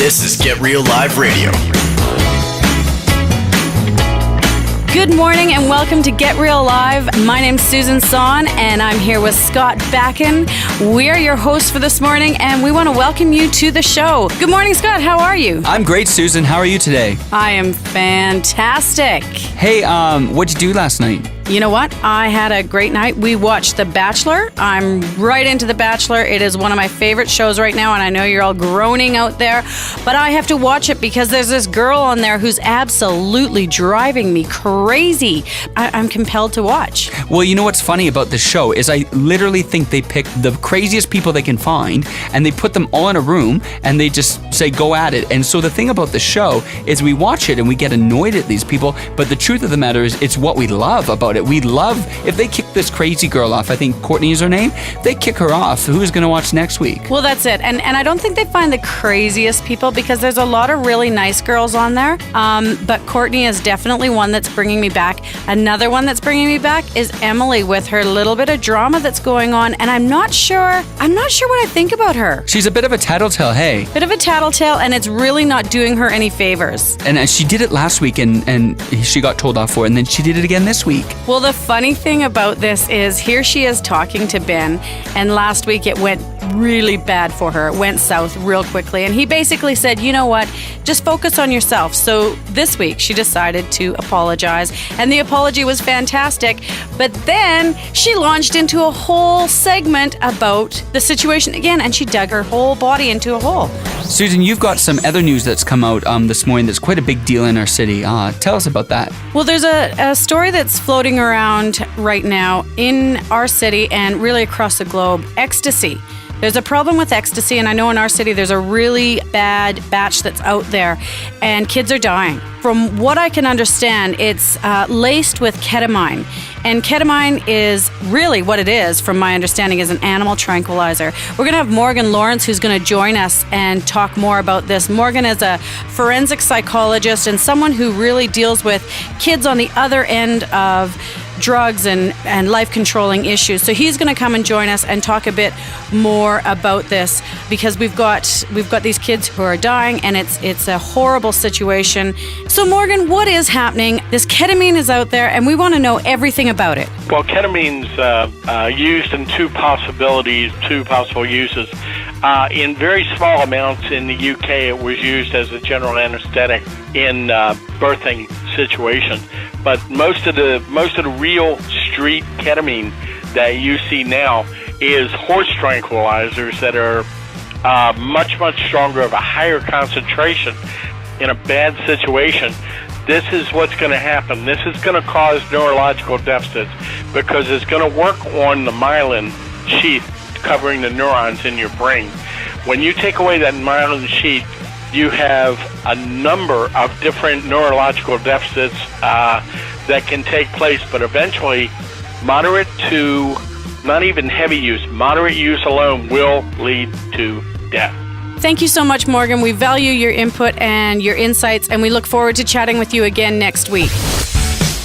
This is Get Real Live Radio. Good morning and welcome to Get Real Live. My name's Susan Sohn and I'm here with Scott Bakken. We're your hosts for this morning and we want to welcome you to the show. Good morning, Scott. How are you? I'm great, Susan. How are you today? I am fantastic. Hey, what'd you do last night? You know what? I had a great night. We watched The Bachelor. I'm right into The Bachelor. It is one of my favorite shows right now, and I know you're all groaning out there, but I have to watch it because there's this girl on there who's absolutely driving me crazy. I'm compelled to watch. Well, you know what's funny about this show is I literally think they pick the craziest people they can find, and they put them all in a room, and they just say, go at it. And so the thing about the show is we watch it, and we get annoyed at these people, but the truth of the matter is it's what we love about it. We love, if they kick this crazy girl off, I think Courtney is her name, they kick her off. Who's going to watch next week? Well, that's it. And I don't think they find the craziest people because there's a lot of really nice girls on there. But Courtney is definitely one that's bringing me back. Another one that's bringing me back is Emily with her little bit of drama that's going on. And I'm not sure what I think about her. She's a bit of a tattletale, hey? Bit of a tattletale, and it's really not doing her any favors. And she did it last week, and she got told off for it, and then she did it again this week. Well, the funny thing about this is here she is talking to Ben, and last week it went really bad for her. It went south real quickly, and he basically said, you know what, just focus on yourself. So this week she decided to apologize, and the apology was fantastic, but then she launched into a whole segment about the situation again, and she dug her whole body into a hole. Susan, you've got some other news that's come out this morning that's quite a big deal in our city. Tell us about that. Well, there's a story that's floating around right now in our city and really across the globe. Ecstasy. There's a problem with ecstasy, and I know in our city there's a really bad batch that's out there, and kids are dying. From what I can understand, it's laced with ketamine. And ketamine is really what it is, from my understanding, is an animal tranquilizer. We're going to have Morgan Lawrence, who's going to join us and talk more about this. Morgan is a forensic psychologist and someone who really deals with kids on the other end of drugs and life-controlling issues. So he's going to come and join us and talk a bit more about this because we've got these kids who are dying, and it's a horrible situation. So Morgan, what is happening? This ketamine is out there, and we want to know everything about it. Well, ketamine's used in two possible uses. In very small amounts in the UK, it was used as a general anesthetic in birthing situations. But most of the real street ketamine that you see now is horse tranquilizers that are much, much stronger, of a higher concentration. In a bad situation, this is what's going to happen. This is going to cause neurological deficits because it's going to work on the myelin sheath covering the neurons in your brain. When you take away that myelin sheath, you have a number of different neurological deficits that can take place, but eventually moderate to not even heavy use, moderate use alone will lead to death. Thank you so much, Morgan. We value your input and your insights, and we look forward to chatting with you again next week.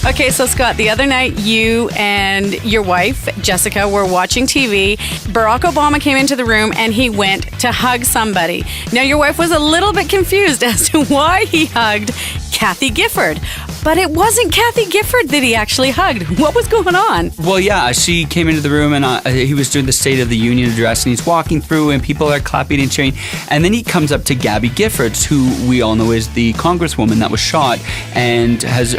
Okay, so Scott, the other night you and your wife, Jessica, were watching TV. Barack Obama came into the room and he went to hug somebody. Now, your wife was a little bit confused as to why he hugged Kathy Gifford. But it wasn't Kathy Gifford that he actually hugged. What was going on? Well, yeah, she came into the room and he was doing the State of the Union address, and he's walking through and people are clapping and cheering. And then he comes up to Gabby Giffords, who we all know is the congresswoman that was shot and has,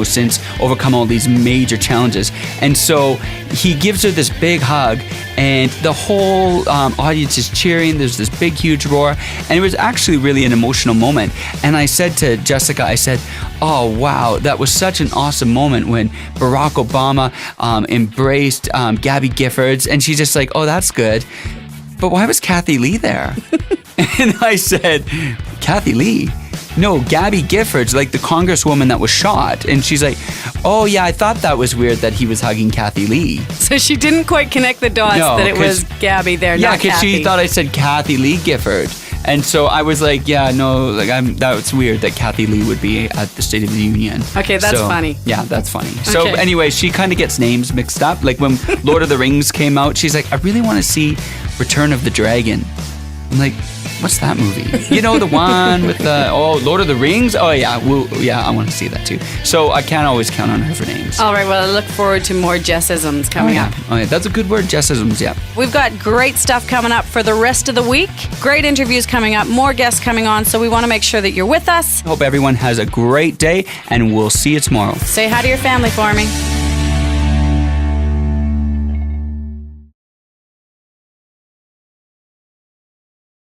since overcome all these major challenges. And so he gives her this big hug, and the whole audience is cheering. There's this big, huge roar. And it was actually really an emotional moment. And I said to Jessica, I said, oh, wow, that was such an awesome moment when Barack Obama embraced Gabby Giffords. And she's just like, oh, that's good. But why was Kathy Lee there? And I said, Kathy Lee? No, Gabby Giffords, like the congresswoman that was shot. And she's like, oh, yeah, I thought that was weird that he was hugging Kathy Lee. So she didn't quite connect the dots that it was Gabby there, not Kathy. Yeah, because she thought I said Kathy Lee Gifford. And so I was like, yeah, no, that's weird that Kathy Lee would be at the State of the Union. Okay, that's funny. Yeah, that's funny. So anyway, she kind of gets names mixed up. Like when Lord of the Rings came out, she's like, I really want to see Return of the Dragon. I'm like, what's that movie? You know, the one with the, Lord of the Rings? Oh, yeah. I want to see that too. So I can't always count on her for names. All right, well, I look forward to more Jessisms coming up. Oh, yeah. That's a good word, Jessisms, yeah. We've got great stuff coming up for the rest of the week. Great interviews coming up, more guests coming on, so we want to make sure that you're with us. Hope everyone has a great day, and we'll see you tomorrow. Say hi to your family for me.